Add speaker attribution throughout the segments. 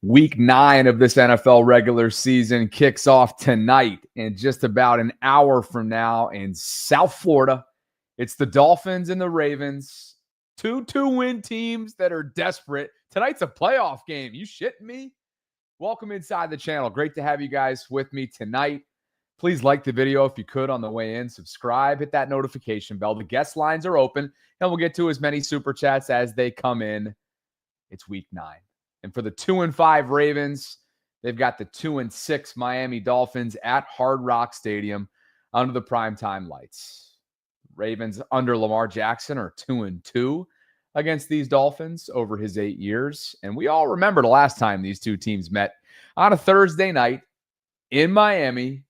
Speaker 1: Week 9 of this NFL regular season kicks off tonight in just about an hour from now in South Florida. It's the Dolphins and the Ravens, two two-win teams that are desperate. Tonight's a playoff game. You shitting me? Welcome inside the channel. Great to have you guys with me tonight. Please like the video if you could on the way in. Subscribe, hit that notification bell. The guest lines are open, and we'll get to as many super chats as they come in. It's week 9. And for the 2-5 Ravens, they've got the 2-6 Miami Dolphins at Hard Rock Stadium under the primetime lights. Ravens under Lamar Jackson are 2-2 against these Dolphins over his 8 years. And we all remember the last time these two teams met on a Thursday night in Miami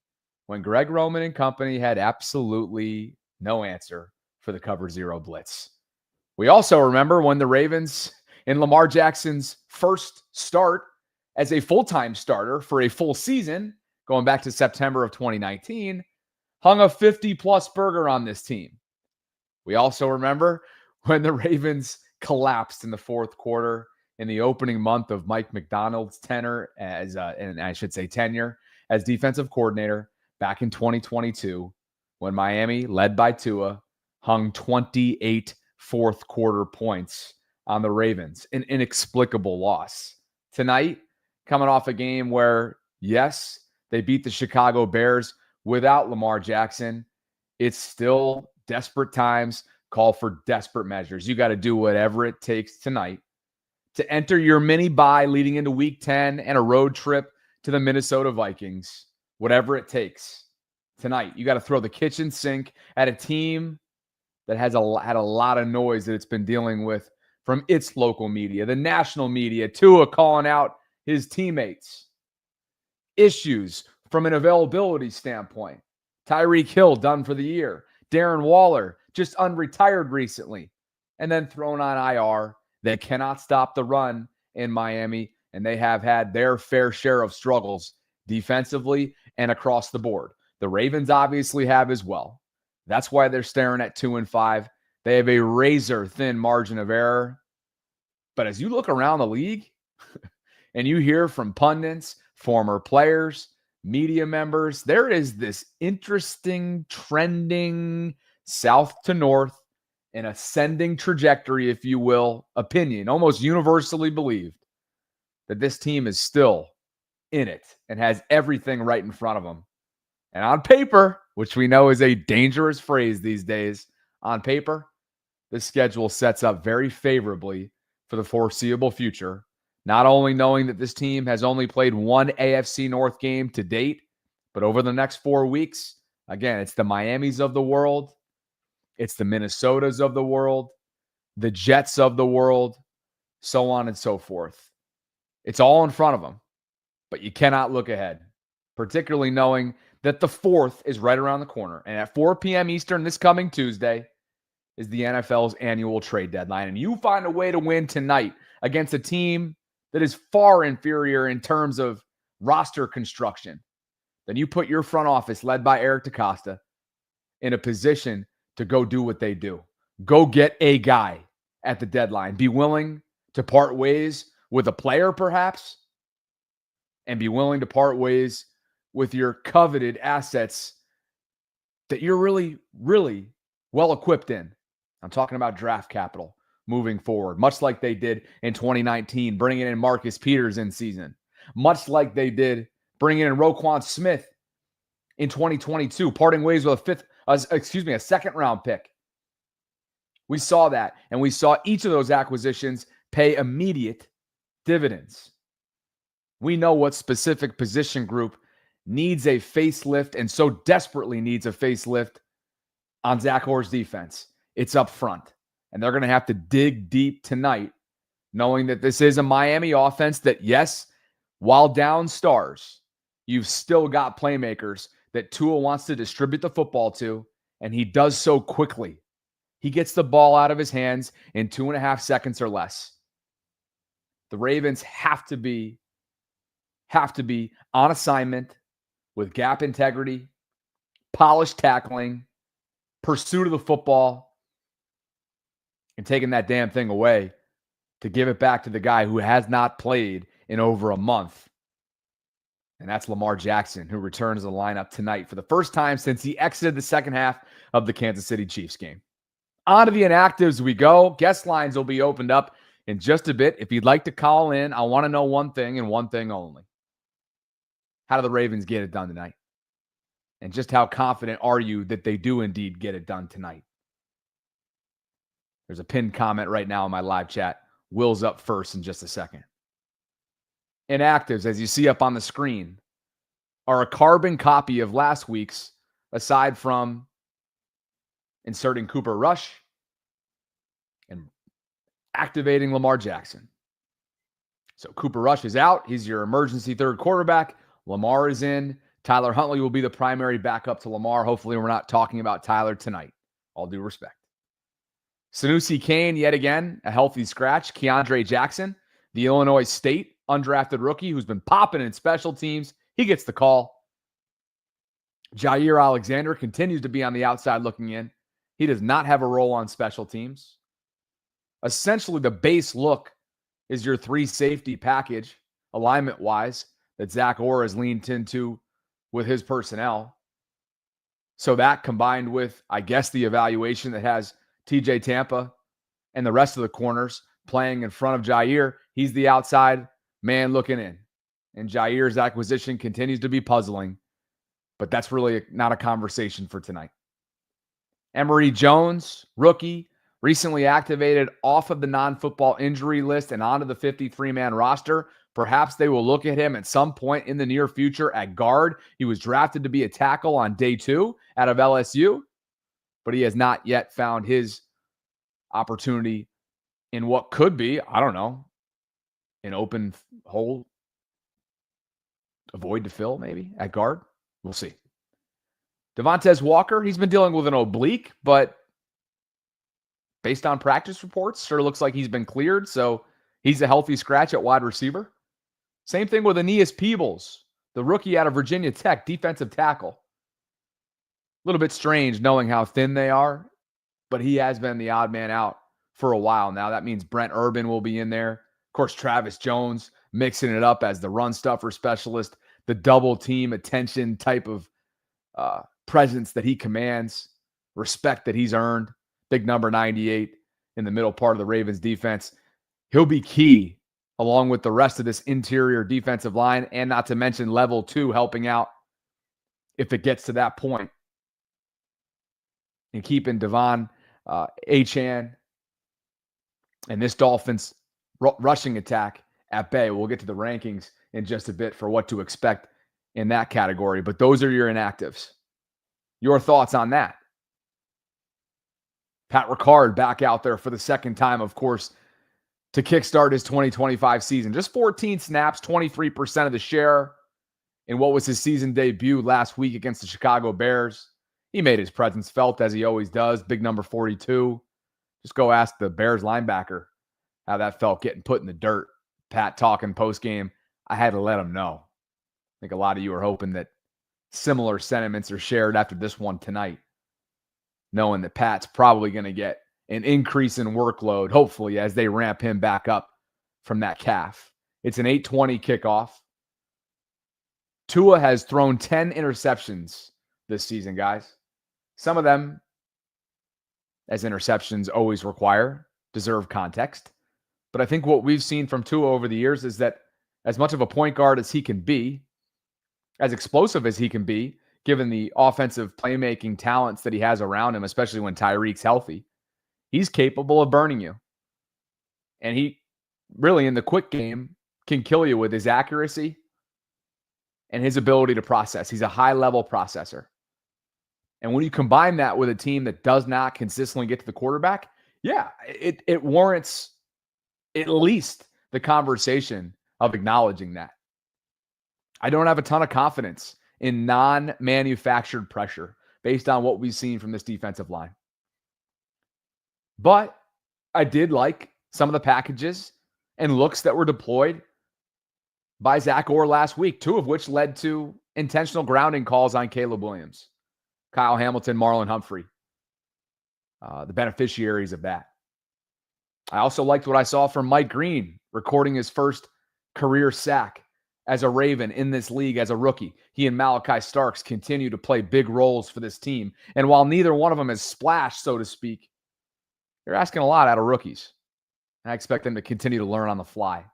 Speaker 1: when Greg Roman and company had absolutely no answer for the cover zero blitz. We also remember when the Ravens, in Lamar Jackson's first start as a full-time starter for a full season, going back to September of 2019, hung a 50-plus burger on this team. We also remember when the Ravens collapsed in the fourth quarter in the opening month of Mike Macdonald's tenure as defensive coordinator back in 2022, when Miami, led by Tua, hung 28 fourth quarter points on the Ravens, an inexplicable loss. Tonight, coming off a game where, yes, they beat the Chicago Bears without Lamar Jackson, it's still desperate times, call for desperate measures. You got to do whatever it takes tonight to enter your mini bye leading into week 10 and a road trip to the Minnesota Vikings. Whatever it takes tonight. You got to throw the kitchen sink at a team that has had a lot of noise that it's been dealing with from its local media, the national media, Tua calling out his teammates. Issues from an availability standpoint. Tyreek Hill done for the year. Darren Waller just unretired recently. And then thrown on IR. They cannot stop the run in Miami, and they have had their fair share of struggles defensively and across the board. The Ravens obviously have as well. That's why they're staring at 2-5. They have a razor-thin margin of error. But as you look around the league and you hear from pundits, former players, media members, there is this interesting, trending south to north, an ascending trajectory, if you will, opinion, almost universally believed, that this team is still in it and has everything right in front of them. And on paper, which we know is a dangerous phrase these days, on paper, this schedule sets up very favorably for the foreseeable future, not only knowing that this team has only played one AFC North game to date, but over the next 4 weeks, again, it's the Miamis of the world, it's the Minnesotas of the world, the Jets of the world, so on and so forth. It's all in front of them, but you cannot look ahead, particularly knowing that the 4th is right around the corner. And at 4 p.m. Eastern this coming Tuesday is the NFL's annual trade deadline. And you find a way to win tonight against a team that is far inferior in terms of roster construction, then you put your front office, led by Eric DaCosta, in a position to go do what they do. Go get a guy at the deadline. Be willing to part ways with a player, perhaps, and be willing to part ways with your coveted assets that you're really, really well equipped in. I'm talking about draft capital moving forward, much like they did in 2019, bringing in Marcus Peters in season, much like they did bringing in Roquan Smith in 2022, parting ways with a second-round pick. We saw that, and we saw each of those acquisitions pay immediate dividends. We know what specific position group needs a facelift and so desperately needs a facelift on Zach Orr's defense. It's up front. And they're going to have to dig deep tonight, knowing that this is a Miami offense that, yes, while down stars, you've still got playmakers that Tua wants to distribute the football to, and he does so quickly. He gets the ball out of his hands in 2.5 seconds or less. The Ravens have to be on assignment with gap integrity, polished tackling, pursuit of the football, and taking that damn thing away to give it back to the guy who has not played in over a month. And that's Lamar Jackson, who returns to the lineup tonight for the first time since he exited the second half of the Kansas City Chiefs game. On to the inactives we go. Guest lines will be opened up in just a bit. If you'd like to call in, I want to know one thing and one thing only. How do the Ravens get it done tonight? And just how confident are you that they do indeed get it done tonight? There's a pinned comment right now in my live chat. Will's up first in just a second. Inactives, as you see up on the screen, are a carbon copy of last week's, aside from inserting Cooper Rush and activating Lamar Jackson. So Cooper Rush is out. He's your emergency third quarterback. Lamar is in. Tyler Huntley will be the primary backup to Lamar. Hopefully we're not talking about Tyler tonight. All due respect. Sanusi Kane, yet again, a healthy scratch. Keandre Jackson, the Illinois State undrafted rookie who's been popping in special teams. He gets the call. Jair Alexander continues to be on the outside looking in. He does not have a role on special teams. Essentially, the base look is your three safety package, alignment-wise, that Zach Orr has leaned into with his personnel. So that combined with, I guess, the evaluation that has TJ Tampa and the rest of the corners playing in front of Jair, he's the outside man looking in. And Jair's acquisition continues to be puzzling, but that's really not a conversation for tonight. Emory Jones, rookie, recently activated off of the non-football injury list and onto the 53-man roster. Perhaps they will look at him at some point in the near future at guard. He was drafted to be a tackle on day 2 out of LSU, but he has not yet found his opportunity in what could be, I don't know, an open hole, a void to fill maybe at guard. We'll see. Devontae Walker, he's been dealing with an oblique, but based on practice reports, sure looks like he's been cleared, so he's a healthy scratch at wide receiver. Same thing with Aeneas Peebles, the rookie out of Virginia Tech, defensive tackle. A little bit strange knowing how thin they are, but he has been the odd man out for a while now. That means Brent Urban will be in there. Of course, Travis Jones mixing it up as the run stuffer specialist, the double team attention type of presence that he commands, respect that he's earned. Big number 98 in the middle part of the Ravens defense. He'll be key along with the rest of this interior defensive line, and not to mention level 2 helping out if it gets to that point. And keeping Devon Achane and this Dolphins rushing attack at bay. We'll get to the rankings in just a bit for what to expect in that category, but those are your inactives. Your thoughts on that? Pat Ricard back out there for the second time, of course, to kickstart his 2025 season. Just 14 snaps, 23% of the share in what was his season debut last week against the Chicago Bears. He made his presence felt, as he always does. Big number 42. Just go ask the Bears linebacker how that felt getting put in the dirt. Pat talking post-game, I had to let him know. I think a lot of you are hoping that similar sentiments are shared after this one tonight, knowing that Pat's probably going to get an increase in workload, hopefully, as they ramp him back up from that calf. It's an 8:20 kickoff. Tua has thrown 10 interceptions this season, guys. Some of them, as interceptions always require, deserve context. But I think what we've seen from Tua over the years is that as much of a point guard as he can be, as explosive as he can be, given the offensive playmaking talents that he has around him, especially when Tyreek's healthy, he's capable of burning you. And he really, in the quick game, can kill you with his accuracy and his ability to process. He's a high-level processor. And when you combine that with a team that does not consistently get to the quarterback, yeah, it warrants at least the conversation of acknowledging that. I don't have a ton of confidence in non-manufactured pressure based on what we've seen from this defensive line. But I did like some of the packages and looks that were deployed by Zach Orr last week, 2 of which led to intentional grounding calls on Caleb Williams, Kyle Hamilton, Marlon Humphrey, the beneficiaries of that. I also liked what I saw from Mike Green recording his first career sack as a Raven in this league as a rookie. He and Malachi Starks continue to play big roles for this team. And while neither one of them has splashed, so to speak, you're asking a lot out of rookies. And I expect them to continue to learn on the fly.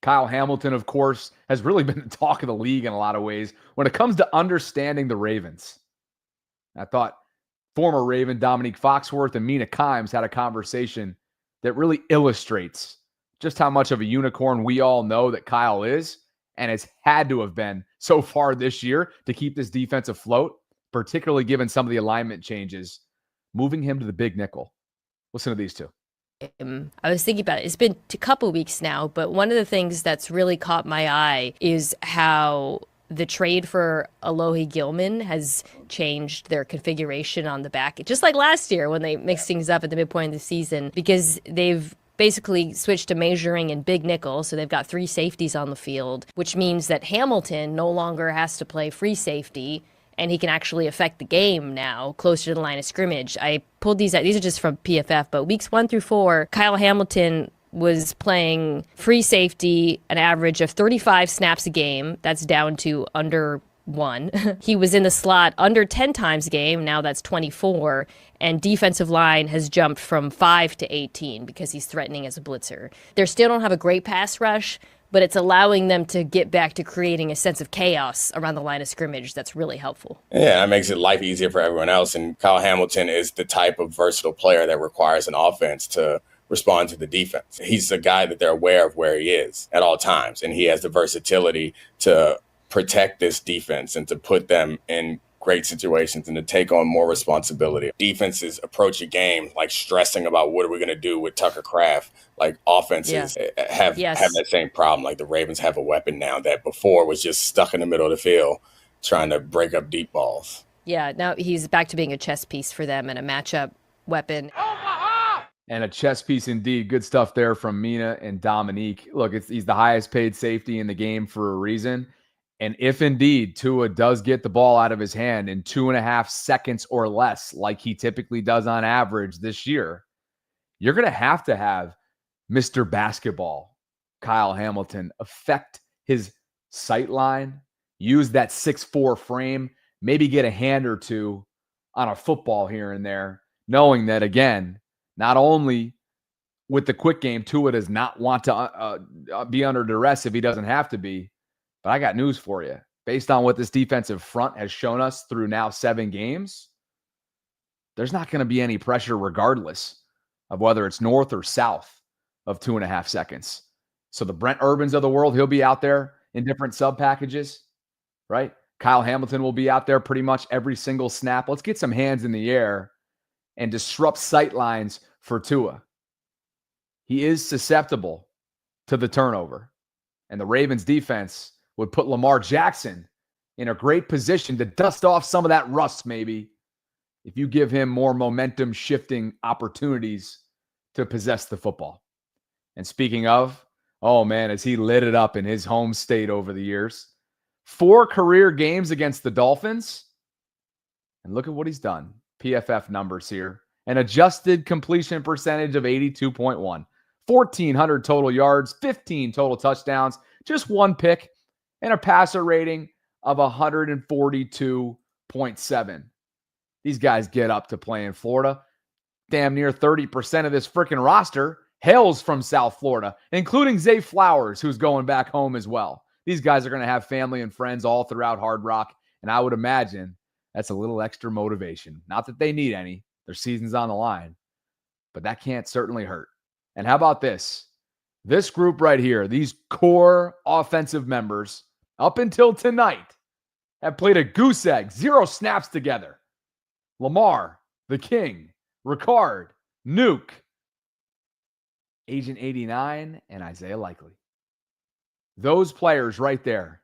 Speaker 1: Kyle Hamilton, of course, has really been the talk of the league in a lot of ways when it comes to understanding the Ravens. I thought former Raven Dominique Foxworth and Mina Kimes had a conversation that really illustrates just how much of a unicorn we all know that Kyle is, and has had to have been so far this year to keep this defense afloat, particularly given some of the alignment changes, moving him to the big nickel. Listen to these two.
Speaker 2: I was thinking about it. It's been a couple weeks now, but one of the things that's really caught my eye is how the trade for Alohi Gilman has changed their configuration on the back, just like last year when they mixed things up at the midpoint of the season, because they've basically switched to measuring in big nickel, so they've got 3 safeties on the field, which means that Hamilton no longer has to play free safety, and he can actually affect the game now closer to the line of scrimmage. I pulled these out. These are just from PFF, but weeks 1 through 4, Kyle Hamilton was playing free safety an average of 35 snaps a game. That's down to under 1. He was in the slot under 10 times a game. Now that's 24. And defensive line has jumped from 5 to 18 because he's threatening as a blitzer. They still don't have a great pass rush, but it's allowing them to get back to creating a sense of chaos around the line of scrimmage that's really helpful.
Speaker 3: Yeah, that makes it life easier for everyone else. And Kyle Hamilton is the type of versatile player that requires an offense to respond to the defense. He's a guy that they're aware of where he is at all times, and he has the versatility to protect this defense and to put them in great situations and to take on more responsibility. Defenses approach a game like stressing about what are we going to do with Tucker Kraft. Like offenses have that same problem. Like the Ravens have a weapon now that before was just stuck in the middle of the field trying to break up deep balls.
Speaker 2: Yeah, now he's back to being a chess piece for them and a matchup weapon.
Speaker 1: And a chess piece indeed. Good stuff there from Mina and Dominique. Look, he's the highest paid safety in the game for a reason. And if indeed Tua does get the ball out of his hand in 2.5 seconds or less, like he typically does on average this year, you're going to have Mr. Basketball, Kyle Hamilton, affect his sight line, use that 6'4" frame, maybe get a hand or two on a football here and there, knowing that, again, not only with the quick game, Tua does not want to be under duress if he doesn't have to be. But I got news for you. Based on what this defensive front has shown us through now 7 games, there's not going to be any pressure regardless of whether it's north or south of 2.5 seconds. So the Brent Urbans of the world, he'll be out there in different sub packages, right? Kyle Hamilton will be out there pretty much every single snap. Let's get some hands in the air and disrupt sight lines for Tua. He is susceptible to the turnover. And the Ravens defense would put Lamar Jackson in a great position to dust off some of that rust, maybe, if you give him more momentum shifting opportunities to possess the football. And speaking of, oh man, has he lit it up in his home state over the years. 4 career games against the Dolphins. And look at what he's done. PFF numbers here. An adjusted completion percentage of 82.1. 1,400 total yards, 15 total touchdowns, just 1 pick, and a passer rating of 142.7. These guys get up to play in Florida. Damn near 30% of this freaking roster hails from South Florida, including Zay Flowers, who's going back home as well. These guys are going to have family and friends all throughout Hard Rock, and I would imagine that's a little extra motivation. Not that they need any. Their season's on the line, but that can't certainly hurt. And how about this? This group right here, these core offensive members, up until tonight, have played a goose egg, 0 snaps together. Lamar, the King, Ricard, Nuke, Agent 89, and Isaiah Likely. Those players right there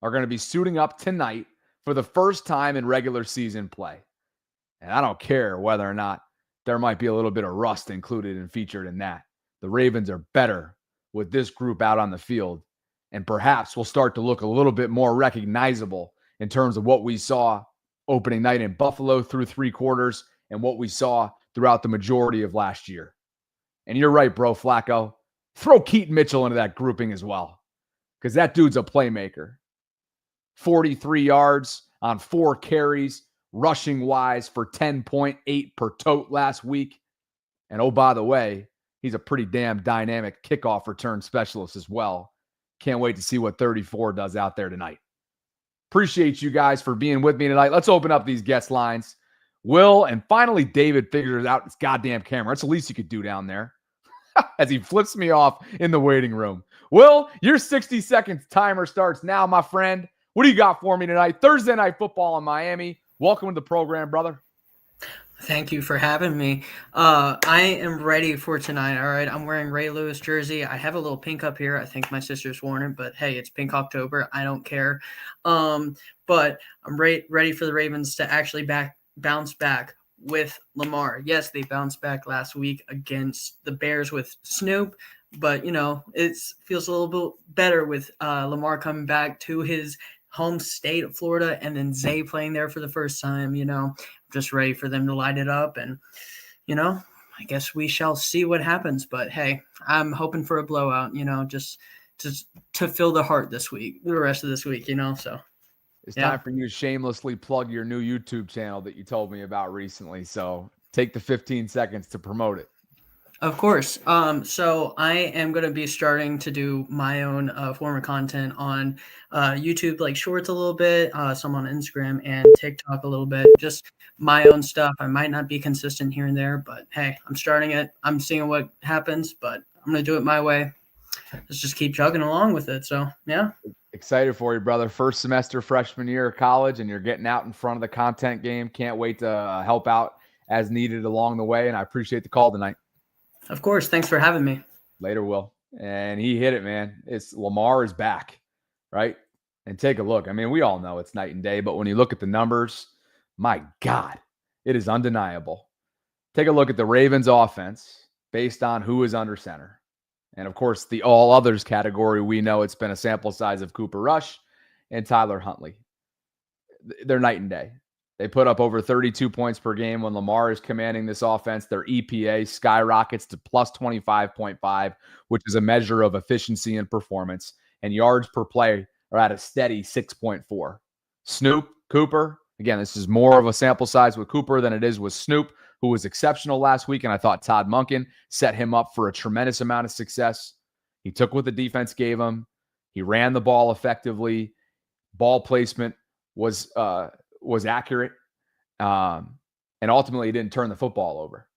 Speaker 1: are going to be suiting up tonight for the first time in regular season play. And I don't care whether or not there might be a little bit of rust included and featured in that. The Ravens are better with this group out on the field, and perhaps will start to look a little bit more recognizable in terms of what we saw opening night in Buffalo through 3 quarters and what we saw throughout the majority of last year. And you're right, bro, Flacco. Throw Keaton Mitchell into that grouping as well, because that dude's a playmaker. 43 yards on 4 carries, rushing wise for 10.8 per tote last week. And oh, by the way, he's a pretty damn dynamic kickoff return specialist as well. Can't wait to see what 34 does out there tonight. Appreciate you guys for being with me tonight. Let's open up these guest lines. Will, and finally David figures out his goddamn camera. That's the least you could do down there. As he flips me off in the waiting room. Will, your 60 seconds timer starts now, my friend. What do you got for me tonight? Thursday Night Football in Miami. Welcome to the program, brother.
Speaker 4: Thank you for having me. I am ready for tonight, all right? I'm wearing Ray Lewis jersey. I have a little pink up here. I think my sister's worn it, but hey, it's Pink October. I don't care. But I'm ready for the Ravens to actually bounce back with Lamar. Yes, they bounced back last week against the Bears with Snoop, but, it feels a little bit better with Lamar coming back to his home state of Florida and then Zay playing there for the first time. Just ready for them to light it up. And, I guess we shall see what happens. But, hey, I'm hoping for a blowout, just to fill the heart this week, the rest of this week, so.
Speaker 1: It's time for you to shamelessly plug your new YouTube channel that you told me about recently. So take the 15 seconds to promote it.
Speaker 4: Of course. So I am going to be starting to do my own form of content on YouTube, like shorts a little bit, some on Instagram and TikTok a little bit, just my own stuff. I might not be consistent here and there, but hey, I'm starting it. I'm seeing what happens, but I'm going to do it my way. Let's just keep chugging along with it. So, yeah.
Speaker 1: Excited for you, brother. First semester freshman year of college, and you're getting out in front of the content game. Can't wait to help out as needed along the way, and I appreciate the call tonight.
Speaker 4: Of course. Thanks for having me.
Speaker 1: Later, Will. And he hit it, man. It's Lamar is back, right? And take a look. I mean, we all know it's night and day, but when you look at the numbers, my God, it is undeniable. Take a look at the Ravens offense based on who is under center. And, of course, the all others category, we know it's been a sample size of Cooper Rush and Tyler Huntley. They're night and day. They put up over 32 points per game when Lamar is commanding this offense. Their EPA skyrockets to plus 25.5, which is a measure of efficiency and performance. And yards per play are at a steady 6.4. Snoop, Cooper, again, this is more of a sample size with Cooper than it is with Snoop, who was exceptional last week, and I thought Todd Monken set him up for a tremendous amount of success. He took what the defense gave him. He ran the ball effectively. Ball placement was accurate, and ultimately he didn't turn the football over.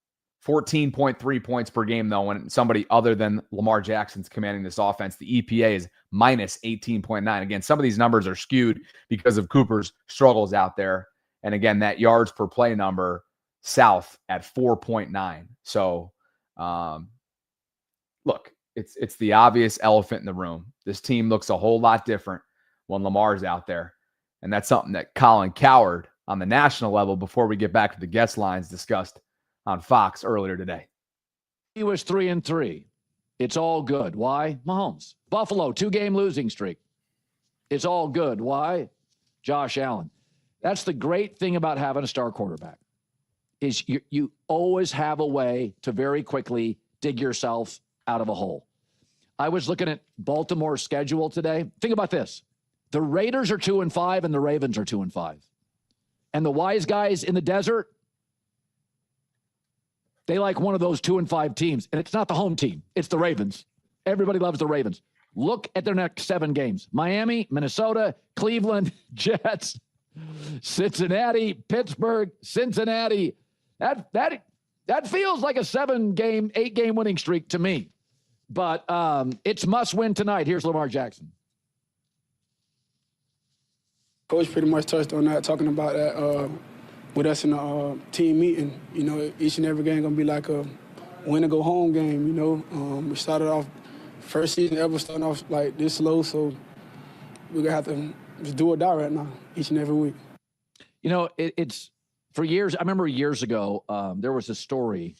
Speaker 1: 14.3 points per game, though, when somebody other than Lamar Jackson's commanding this offense. The EPA is minus 18.9. Again, some of these numbers are skewed because of Cooper's struggles out there. And again, that yards per play number south at 4.9. So, look, it's the obvious elephant in the room. This team looks a whole lot different when Lamar's out there. And that's something that Colin Cowherd on the national level, before we get back to the guest lines, discussed on Fox earlier today.
Speaker 5: He was 3-3. It's all good. Why? Mahomes. Buffalo, 2-game losing streak. It's all good. Why? Josh Allen. That's the great thing about having a star quarterback, is you always have a way to very quickly dig yourself out of a hole. I was looking at Baltimore's schedule today. Think about this. The Raiders are 2-5 and the Ravens are 2-5. And the wise guys in the desert, they like one of those 2-5 teams. And it's not the home team. It's the Ravens. Everybody loves the Ravens. Look at their next 7 games. Miami, Minnesota, Cleveland, Jets, Cincinnati, Pittsburgh, Cincinnati. That feels like a 7-game, 8-game winning streak to me. But it's must win tonight. Here's Lamar Jackson.
Speaker 6: Coach pretty much touched on that, talking about that with us in the team meeting. Each and every game going to be like a win-or-go-home game, We started off, first season ever starting off like this slow, so we're going to have to just do or die right now, each and every week.
Speaker 5: It's for years. I remember years ago, there was a story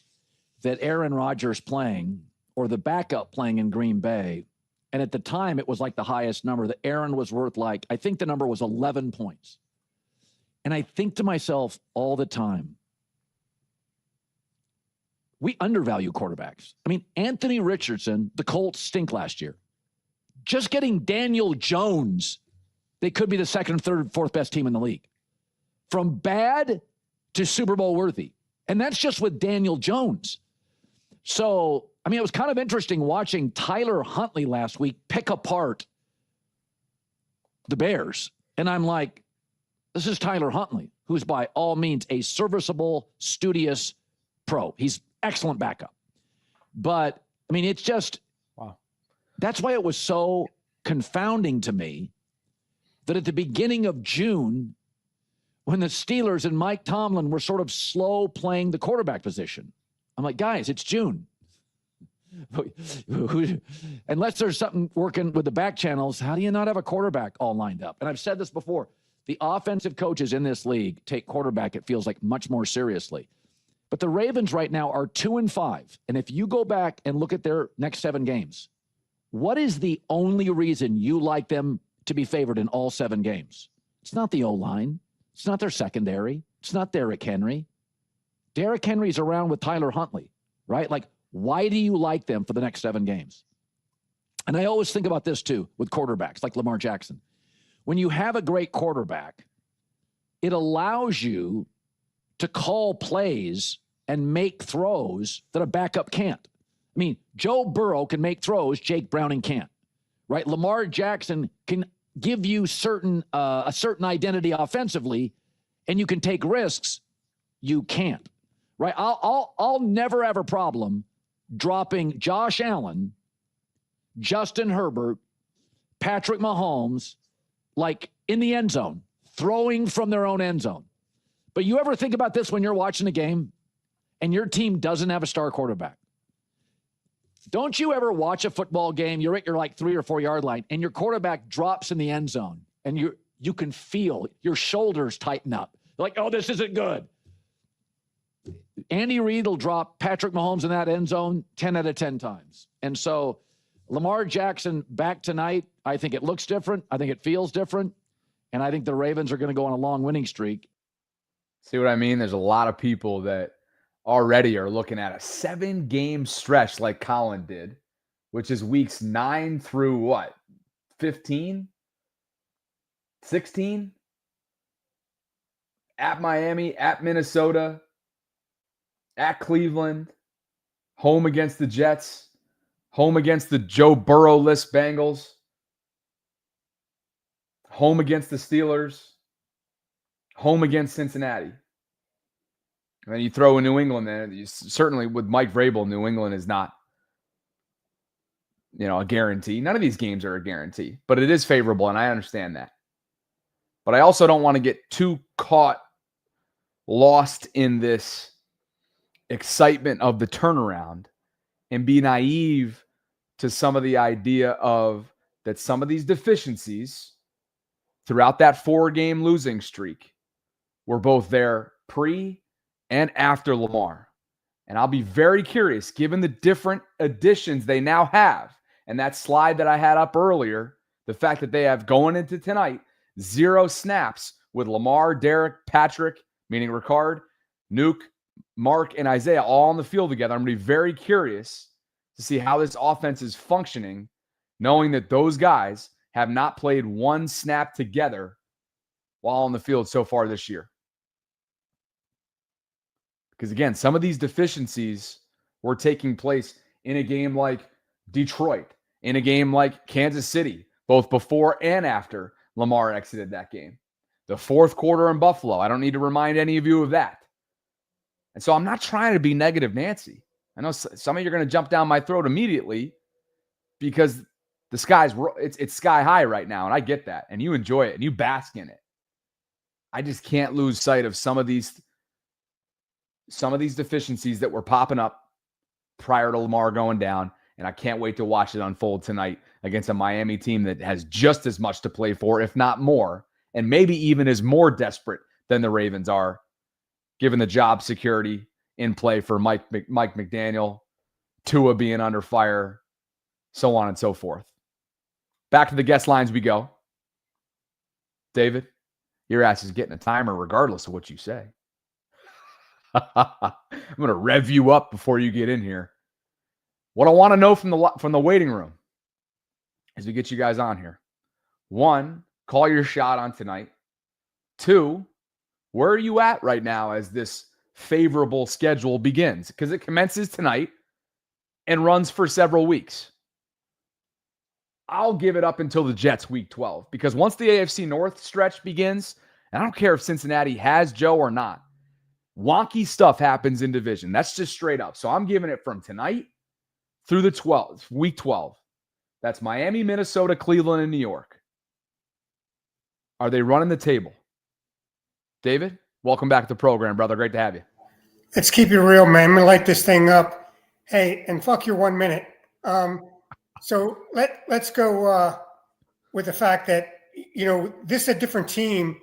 Speaker 5: that Aaron Rodgers playing, or the backup playing in Green Bay, and at the time it was like the highest number, that Aaron was worth I think the number was 11 points. And I think to myself all the time, we undervalue quarterbacks. I mean, Anthony Richardson, the Colts stink last year. Just getting Daniel Jones, they could be the second, third, fourth best team in the league. From bad to Super Bowl worthy. And that's just with Daniel Jones. So, I mean, it was kind of interesting watching Tyler Huntley last week pick apart the Bears. And I'm like, this is Tyler Huntley, who's by all means a serviceable, studious pro. He's excellent backup. But, I mean, it's just,
Speaker 1: wow.
Speaker 5: That's why it was so confounding to me that at the beginning of June, when the Steelers and Mike Tomlin were sort of slow playing the quarterback position, I'm like, guys, it's June. Unless there's something working with the back channels, how do you not have a quarterback all lined up? And I've said this before. The offensive coaches in this league take quarterback, it feels like, much more seriously. But the Ravens right now are 2-5. And if you go back and look at their next 7 games, what is the only reason you like them to be favored in all 7 games? It's not the O-line. It's not their secondary. It's not Derrick Henry. Derrick Henry's around with Tyler Huntley, right? Like, why do you like them for the next 7 games? And I always think about this, too, with quarterbacks like Lamar Jackson. When you have a great quarterback, it allows you to call plays and make throws that a backup can't. I mean, Joe Burrow can make throws Jake Browning can't, right? Lamar Jackson can give you a certain identity offensively, and you can take risks you can't, right? I'll never have a problem dropping Josh Allen, Justin Herbert, Patrick Mahomes, like in the end zone, throwing from their own end zone. But you ever think about this when you're watching a game and your team doesn't have a star quarterback? Don't you ever watch a football game, you're at your like 3 or 4 yard line, and your quarterback drops in the end zone, and you can feel your shoulders tighten up. Like, oh, this isn't good. Andy Reid will drop Patrick Mahomes in that end zone 10 out of 10 times. And so Lamar Jackson back tonight, I think it looks different. I think it feels different. And I think the Ravens are going to go on a long winning streak.
Speaker 1: See what I mean? There's a lot of people that already are looking at a 7-game stretch like Colin did, which is weeks 9 through what? 15? 16? At Miami, at Minnesota, at Cleveland, home against the Jets, home against the Joe Burrow-less Bengals, home against the Steelers, home against Cincinnati. And then you throw in New England there. Certainly with Mike Vrabel, New England is not, a guarantee. None of these games are a guarantee, but it is favorable, and I understand that. But I also don't want to get too lost in this excitement of the turnaround and be naive to some of the idea of that some of these deficiencies throughout that 4-game losing streak were both there pre and after Lamar. And I'll be very curious, given the different additions they now have, and that slide that I had up earlier, the fact that they have going into tonight 0 snaps with Lamar, Derek, Patrick, meaning Ricard, Nuke, Mark, and Isaiah all on the field together. I'm going to be very curious to see how this offense is functioning, knowing that those guys have not played 1 snap together while on the field so far this year. Because again, some of these deficiencies were taking place in a game like Detroit, in a game like Kansas City, both before and after Lamar exited that game. The 4th quarter in Buffalo, I don't need to remind any of you of that. And so I'm not trying to be negative Nancy. I know some of you are going to jump down my throat immediately because the it's sky high right now, and I get that, and you enjoy it, and you bask in it. I just can't lose sight of some of these deficiencies that were popping up prior to Lamar going down, and I can't wait to watch it unfold tonight against a Miami team that has just as much to play for, if not more, and maybe even is more desperate than the Ravens are, given the job security in play for Mike McDaniel, Tua being under fire, so on and so forth. Back to the guest lines we go. David, your ass is getting a timer regardless of what you say. I'm going to rev you up before you get in here. What I want to know from the waiting room as we get you guys on here. 1, call your shot on tonight. 2, where are you at right now as this favorable schedule begins? Because it commences tonight and runs for several weeks. I'll give it up until the Jets week 12, because once the AFC North stretch begins, and I don't care if Cincinnati has Joe or not, wonky stuff happens in division. That's just straight up. So I'm giving it from tonight through the week 12. That's Miami, Minnesota, Cleveland, and New York. Are they running the table? David, welcome back to the program, brother. Great to have you.
Speaker 7: Let's keep it real, man. I'm going to light this thing up. Hey, and fuck your 1 minute. So let's go with the fact that, this is a different team,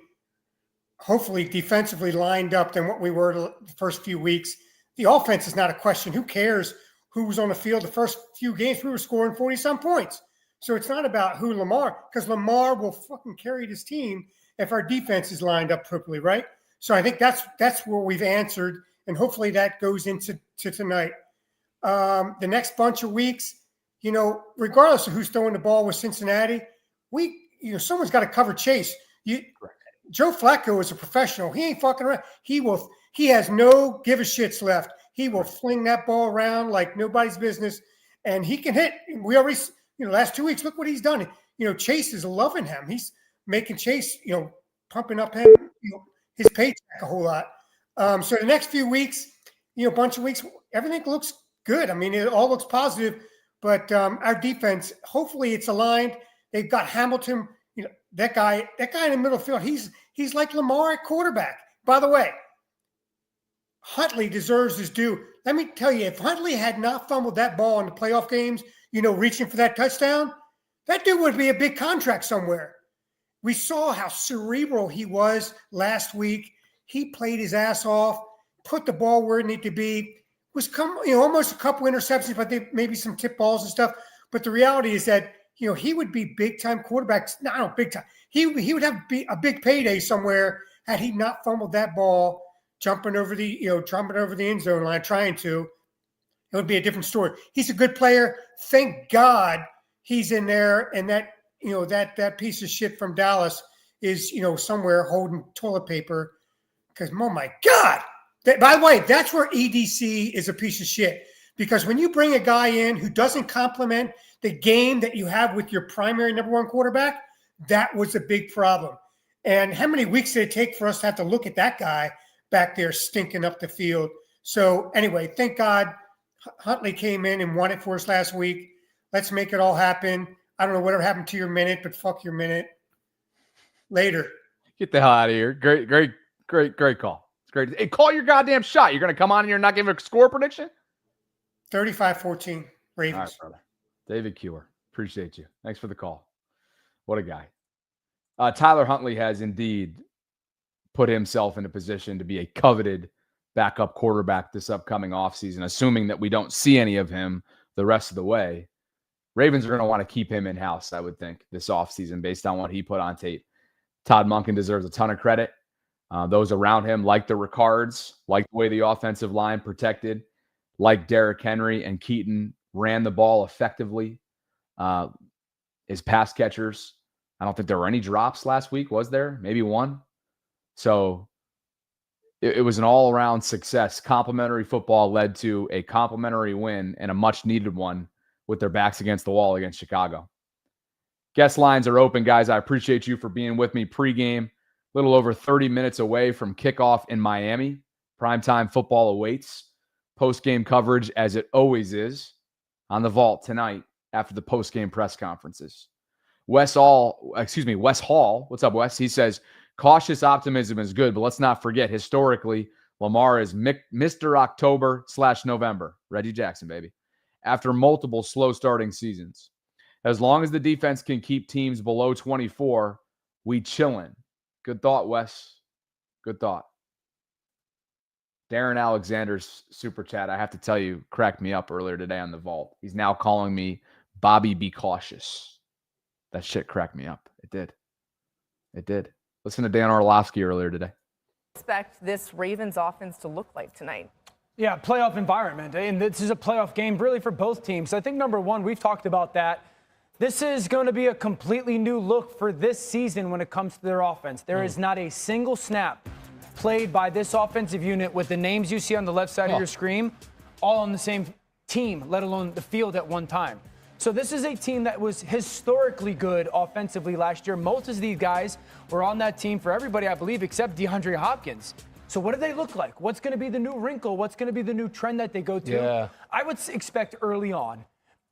Speaker 7: hopefully defensively lined up than what we were the first few weeks. The offense is not a question. Who cares who was on the field? The first few games, we were scoring 40-some points. So it's not about who Lamar, because Lamar will fucking carry this team if our defense is lined up properly, right? So I think that's where we've answered, and hopefully that goes into tonight. The next bunch of weeks, regardless of who's throwing the ball with Cincinnati, someone's got to cover Chase. Joe Flacco is a professional. He ain't fucking around. He has no give a shits left. He will fling that ball around like nobody's business, and he can hit. We already, last 2 weeks, look what he's done. Chase is loving him. He's making Chase, pumping up him, his paycheck a whole lot. So the next few weeks, bunch of weeks, everything looks good. I mean, it all looks positive, but our defense, hopefully it's aligned. They've got Hamilton, that guy in the middle field, he's like Lamar at quarterback. By the way, Huntley deserves his due. Let me tell you, if Huntley had not fumbled that ball in the playoff games, reaching for that touchdown, that dude would be a big contract somewhere. We saw how cerebral he was last week. He played his ass off, put the ball where it needed to be. Was almost a couple interceptions, but maybe some tip balls and stuff. But the reality is that he would be big time quarterbacks. No, big time. He would have a big payday somewhere had he not fumbled that ball, jumping over the end zone line, trying to. It would be a different story. He's a good player. Thank God he's in there, and that that piece of shit from Dallas is somewhere holding toilet paper. Because oh my God. By the way, that's where EDC is a piece of shit. Because when you bring a guy in who doesn't complement the game that you have with your primary number one quarterback, that was a big problem. And how many weeks did it take for us to have to look at that guy back there stinking up the field? So anyway, thank God Huntley came in and won it for us last week. Let's make it all happen. I don't know whatever happened to your minute, but fuck your minute. Later. Get the hell out of here. Great call. Great. Hey, call your goddamn shot. You're going to come on and you're not giving a score prediction? 35-14 Ravens. All right, brother. David Kewer. Appreciate you. Thanks for the call. What a guy. Tyler Huntley has indeed put himself in a position to be a coveted backup quarterback this upcoming offseason, assuming that we don't see any of him the rest of the way. Ravens are going to want to keep him in-house, I would think, this offseason based on what he put on tape. Todd Monken deserves a ton of credit. Those around him, like the Ricards, like the way the offensive line protected, like Derrick Henry and Keaton ran the ball effectively. His pass catchers, I don't think there were any drops last week, was there? Maybe one. So it was an all-around success. Complimentary football led to a complimentary win and a much-needed one with their backs against the wall against Chicago. Guest lines are open, guys. I appreciate you for being with me pregame. A little over 30 minutes away from kickoff in Miami. Primetime football awaits. Post-game coverage, as it always is, on the Vault tonight after the post-game press conferences. Wes Hall, what's up, Wes? He says, cautious optimism is good, but let's not forget, historically, Lamar is Mr. October/November. Reggie Jackson, baby. After multiple slow starting seasons. As long as the defense can keep teams below 24, we chillin'. Good thought, Wes. Good thought. Darren Alexander's super chat, I have to tell you, cracked me up earlier today on the Vault. He's now calling me Bobby Be Cautious. That shit cracked me up. It did. Listen to Dan Orlovsky earlier today.
Speaker 8: Expect this Ravens offense to look like tonight?
Speaker 9: Yeah, playoff environment. And this is a playoff game really for both teams. I think number one, we've talked about that. This is going to be a completely new look for this season when it comes to their offense. There is not a single snap played by this offensive unit with the names you see on the left side of your screen, all on the same team, let alone the field at one time. So this is a team that was historically good offensively last year. Most of these guys were on that team for everybody, I believe, except DeAndre Hopkins. So what do they look like? What's going to be the new wrinkle? What's going to be the new trend that they go to?
Speaker 1: Yeah.
Speaker 9: I would expect early on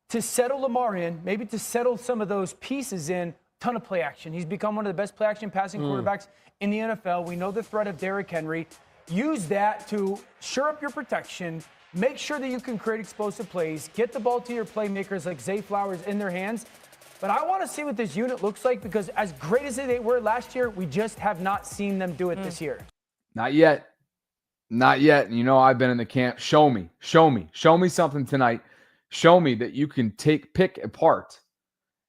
Speaker 9: to settle Lamar in, maybe to settle some of those pieces in, ton of play action. He's become one of the best play action passing quarterbacks in the NFL. We know the threat of Derrick Henry. Use that to shore up your protection, make sure that you can create explosive plays, get the ball to your playmakers like Zay Flowers in their hands. But I want to see what this unit looks like because as great as they were last year, we just have not seen them do it this year.
Speaker 1: Not yet. Not yet. You know, I've been in the camp. Show me something tonight. Show me that you can pick apart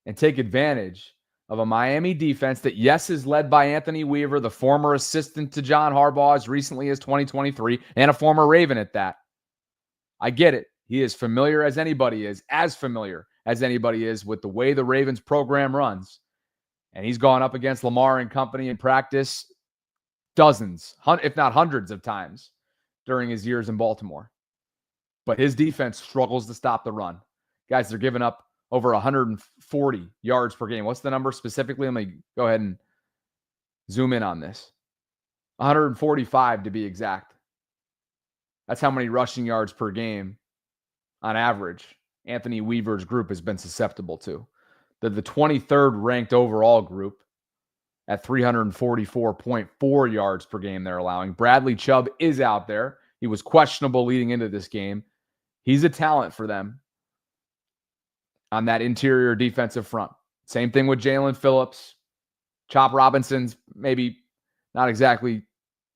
Speaker 1: and take advantage of a Miami defense that, yes, is led by Anthony Weaver, the former assistant to John Harbaugh as recently as 2023, and a former Raven at that. I get it. He is familiar as anybody is with the way the Ravens program runs. And he's gone up against Lamar and company in practice dozens, if not hundreds of times during his years in Baltimore. But his defense struggles to stop the run. Guys, they're giving up over 140 yards per game. What's the number specifically? Let me go ahead and zoom in on this. 145 to be exact. That's how many rushing yards per game on average Anthony Weaver's group has been susceptible to. They're the 23rd ranked overall group at 344.4 yards per game they're allowing. Bradley Chubb is out there. He was questionable leading into this game. He's a talent for them on that interior defensive front. Same thing with Jalen Phillips. Chop Robinson's maybe not exactly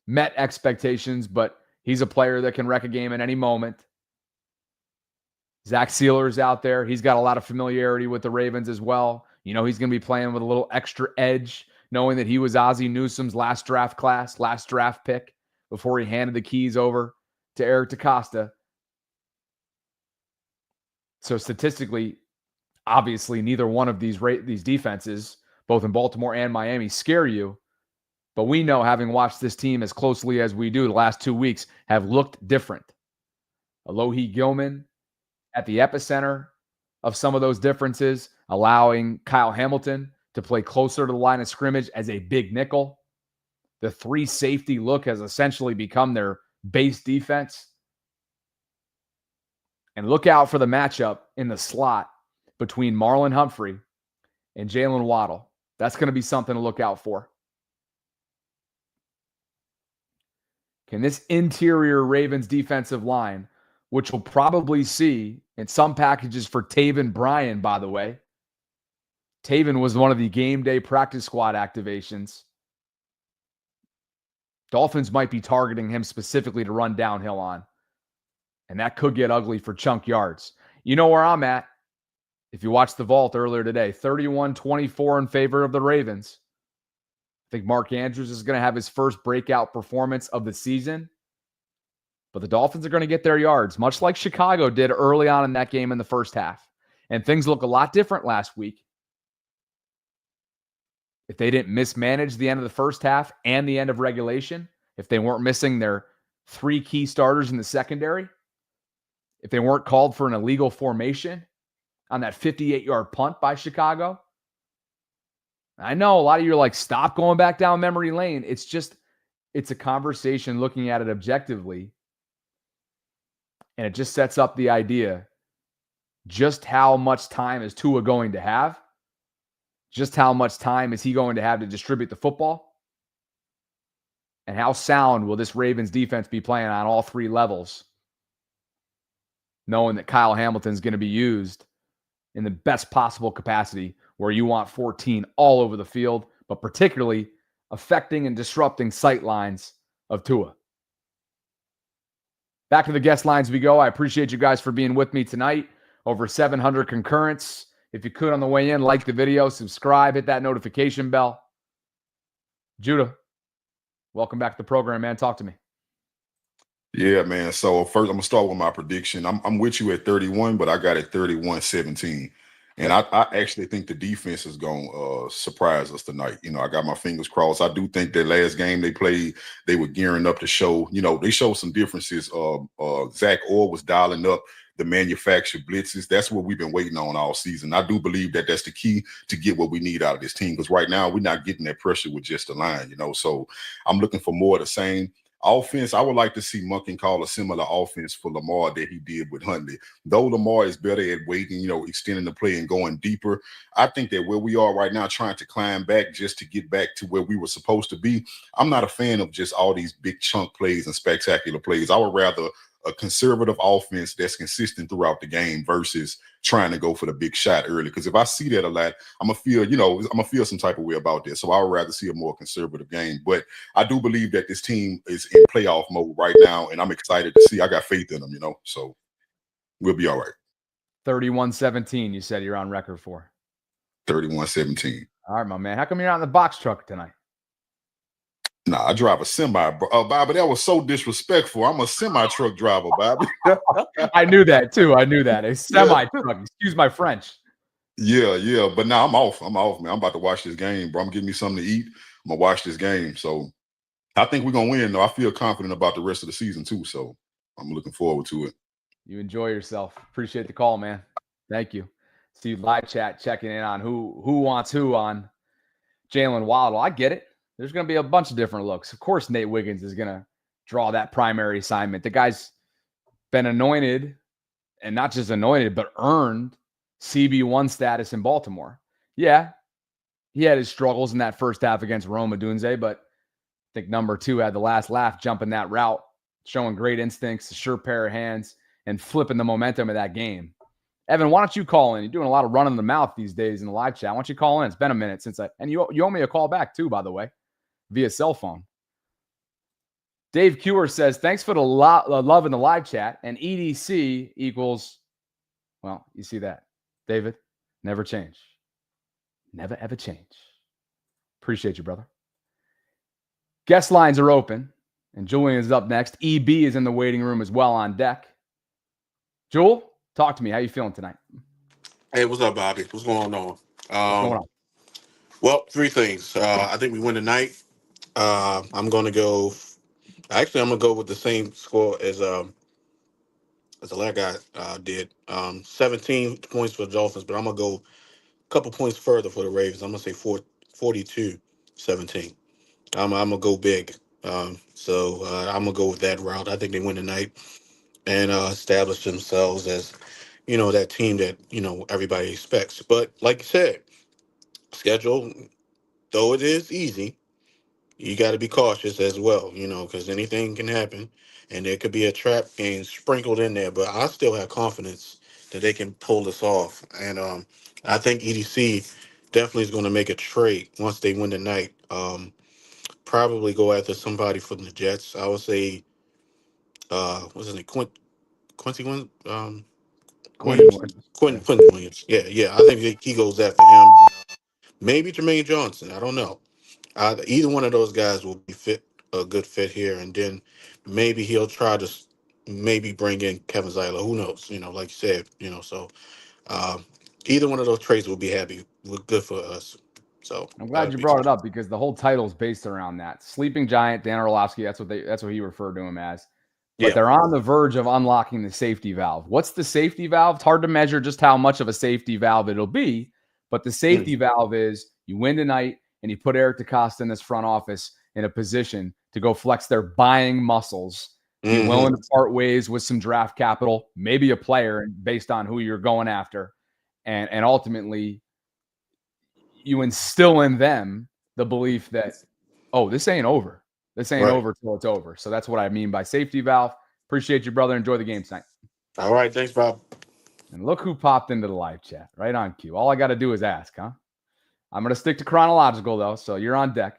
Speaker 1: met expectations, but he's a player that can wreck a game at any moment. Zach Sealer's out there. He's got a lot of familiarity with the Ravens as well. You know, he's going to be playing with a little extra edge, knowing that he was Ozzie Newsome's last draft pick before he handed the keys over to Eric DeCosta. So statistically, obviously, neither one of these defenses, both in Baltimore and Miami, scare you. But we know, having watched this team as closely as we do the last 2 weeks, have looked different. Alohi Gilman at the epicenter of some of those differences, allowing Kyle Hamilton to play closer to the line of scrimmage as a big nickel. The 3 safety look has essentially become their base defense. And look out for the matchup in the slot between Marlon Humphrey and Jalen Waddle. That's going to be something to look out for. Can this interior Ravens defensive line, which we'll probably see in some packages for Taven Bryan, by the way. Taven was one of the game day practice squad activations. Dolphins might be targeting him specifically to run downhill on. And that could get ugly for chunk yards. You know where I'm at. If you watched the vault earlier today, 31-24 in favor of the Ravens. I think Mark Andrews is going to have his first breakout performance of the season. But the Dolphins are going to get their yards, much like Chicago did early on in that game in the first half. And things look a lot different last week. If they didn't mismanage the end of the first half and the end of regulation, if they weren't missing their 3 key starters in the secondary, if they weren't called for an illegal formation on that 58-yard punt by Chicago. I know a lot of you are like, stop going back down memory lane. It's a conversation looking at it objectively. And it just sets up the idea just how much time is Tua going to have? Just how much time is he going to have to distribute the football? And how sound will this Ravens defense be playing on all 3 levels? Knowing that Kyle Hamilton's going to be used in the best possible capacity where you want 14 all over the field, but particularly affecting and disrupting sight lines of Tua. Back to the guest lines we go. I appreciate you guys for being with me tonight. Over 700 concurrents. If you could on the way in, like the video, subscribe, hit that notification bell. Judah, welcome back to the program, man. Talk to me.
Speaker 10: Yeah, man. So first, I'm gonna start with my prediction. I'm with you at 31, but I got it 31-17. And I actually think the defense is going to surprise us tonight. You know, I got my fingers crossed. I do think that last game they played, they were gearing up to show, you know, they showed some differences. Zach Orr was dialing up the manufactured blitzes. That's what we've been waiting on all season. I do believe that that's the key to get what we need out of this team, because right now we're not getting that pressure with just the line, you know. So I'm looking for more of the same. Offense, I would like to see Monken call a similar offense for Lamar that he did with Huntley. Though Lamar is better at waiting, you know, extending the play and going deeper, I think that where we are right now, trying to climb back just to get back to where we were supposed to be, I'm not a fan of just all these big chunk plays and spectacular plays. I would rather a conservative offense that's consistent throughout the game versus trying to go for the big shot early. Because if I see that a lot, I'm gonna feel some type of way about this. So I would rather see a more conservative game. But I do believe that this team is in playoff mode right now, and I'm excited to see. I got faith in them, you know. So we'll be all right.
Speaker 1: 31-17, you said you're on record for.
Speaker 10: 31-17.
Speaker 1: All right, my man. How come you're not in the box truck tonight?
Speaker 10: Nah, I drive a semi, bro. Bobby, that was so disrespectful. I'm a semi truck driver, Bobby.
Speaker 1: I knew that too. I knew that. A semi truck. Excuse my French.
Speaker 10: Yeah. But now I'm off, man. I'm about to watch this game, bro. I'm getting me something to eat. I'm gonna watch this game. So I think we're gonna win, though. I feel confident about the rest of the season too. So I'm looking forward to it.
Speaker 1: You enjoy yourself. Appreciate the call, man. Thank you. See live chat checking in on who wants who on Jalen Waddle. I get it. There's going to be a bunch of different looks. Of course, Nate Wiggins is going to draw that primary assignment. The guy's been anointed, and not just anointed, but earned CB1 status in Baltimore. Yeah, he had his struggles in that first half against Rome Odunze, but I think number 2 had the last laugh jumping that route, showing great instincts, a sure pair of hands, and flipping the momentum of that game. Evan, why don't you call in? You're doing a lot of running the mouth these days in the live chat. Why don't you call in? It's been a minute since and you owe me a call back too, by the way, via cell phone. Dave Kewer says, thanks for the love in the live chat. And EDC equals, well, you see that. David, never change. Never, ever change. Appreciate you, brother. Guest lines are open, and Julian is up next. EB is in the waiting room as well on deck. Jewel, talk to me. How you feeling tonight?
Speaker 11: Hey, what's up, Bobby? What's going on?
Speaker 1: What's going on?
Speaker 11: Well, 3 things. I think we win tonight. I'm going to go. Actually, I'm going to go with the same score as the last guy did. 17 points for the Dolphins, but I'm going to go a couple points further for the Ravens. I'm going to say 42-17. I'm going to go big. So I'm going to go with that route. I think they win tonight and establish themselves as, you know, that team that, you know, everybody expects. But like you said, schedule, though it is easy, you got to be cautious as well, you know, because anything can happen, and there could be a trap game sprinkled in there. But I still have confidence that they can pull this off, and I think EDC definitely is going to make a trade once they win tonight. Probably go after somebody from the Jets. I would say, what's his name, Quincy Williams, Quentin Williams. Yeah. I think he goes after him. Maybe Jermaine Johnson. I don't know. Either one of those guys will be a good fit here, and then maybe he'll try to maybe bring in Kevin Zeiler. Who knows? You know, like you said, you know. So either one of those trades will be good for us. So
Speaker 1: I'm glad you brought it up, because the whole title is based around that. Sleeping Giant, Dan Orlovsky, that's what he referred to him as. But they're on the verge of unlocking the safety valve. What's the safety valve? It's hard to measure just how much of a safety valve it'll be, but the safety valve is you win tonight and you put Eric DeCosta in this front office in a position to go flex their buying muscles, be willing to part ways with some draft capital, maybe a player based on who you're going after, and ultimately you instill in them the belief that, oh, this ain't over. This ain't over till it's over. So that's what I mean by safety valve. Appreciate you, brother. Enjoy the game tonight.
Speaker 11: All right. Thanks, Bob.
Speaker 1: And look who popped into the live chat. Right on cue. All I got to do is ask, huh? I'm going to stick to chronological, though. So you're on deck.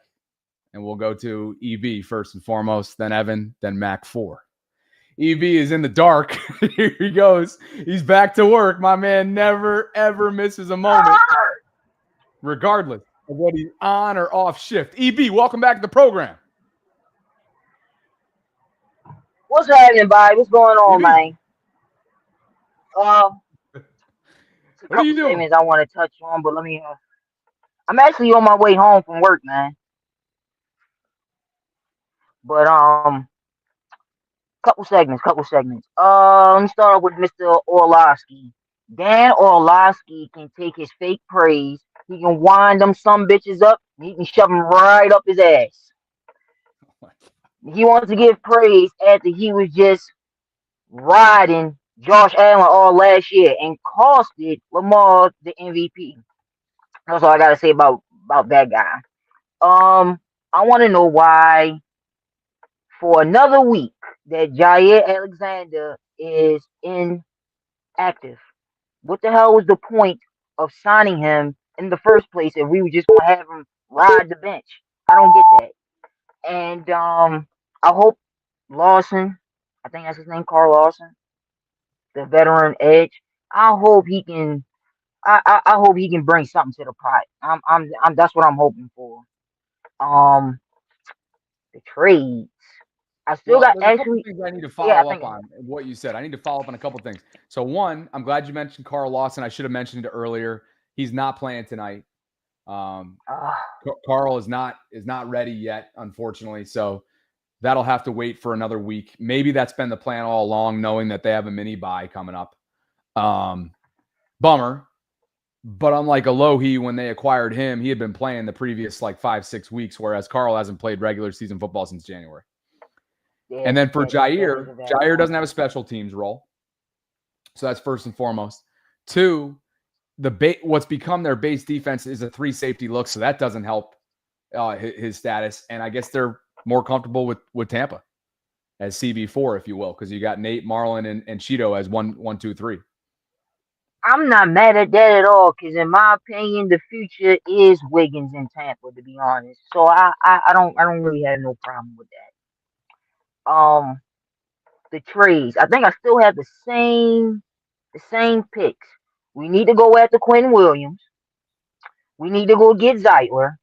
Speaker 1: And we'll go to EB first and foremost, then Evan, then Mac 4. EB is in the dark. Here he goes. He's back to work. My man never, ever misses a moment, regardless of what he's on or off shift. EB, welcome back to the program.
Speaker 12: What's happening, Bobby? What's going on, man? It's a
Speaker 1: What are you
Speaker 12: couple
Speaker 1: doing?
Speaker 12: segments I want to touch on, but let me. I'm actually on my way home from work, man. But couple segments. Let me start off with Mr. Orlovsky. Dan Orlovsky can take his fake praise. He can wind them some bitches up. And he can shove them right up his ass. He wants to give praise after he was just riding Josh Allen all last year and costed Lamar the MVP. That's all I gotta say about that guy. I want to know why for another week that Jair Alexander is inactive. What the hell was the point of signing him in the first place if we were just gonna have him ride the bench? I don't get that. And I hope Lawson, I think that's his name, Carl Lawson, the veteran edge. I hope he can. I hope he can bring something to the pot. That's what I'm hoping for. Um, the trades. I still got
Speaker 1: there's a couple
Speaker 12: actually.
Speaker 1: things I need to
Speaker 12: Yeah, I
Speaker 1: follow
Speaker 12: think.
Speaker 1: up on what you said. I need to follow up on a couple things. So one, I'm glad you mentioned Carl Lawson. I should have mentioned it earlier. He's not playing tonight. Carl is not ready yet, unfortunately. So that'll have to wait for another week. Maybe that's been the plan all along, knowing that they have a mini bye coming up. Bummer. But unlike Alohi, when they acquired him, he had been playing the previous 5-6 weeks, whereas Carl hasn't played regular season football since January.
Speaker 12: Yeah,
Speaker 1: And then for
Speaker 12: that
Speaker 1: Jair doesn't have a special teams role. So that's first and foremost. Two, what's become their base defense is a 3 safety look, so that doesn't help his status. And I guess they're more comfortable with Tampa as CB4, if you will, because you got Nate, Marlon, and Cheeto as 1, 2, 3.
Speaker 12: I'm not mad at that at all, because in my opinion, the future is Wiggins in Tampa, to be honest. So I don't really have no problem with that. The trades. I think I still have the same picks. We need to go after Quinn Williams. We need to go get Zeitler.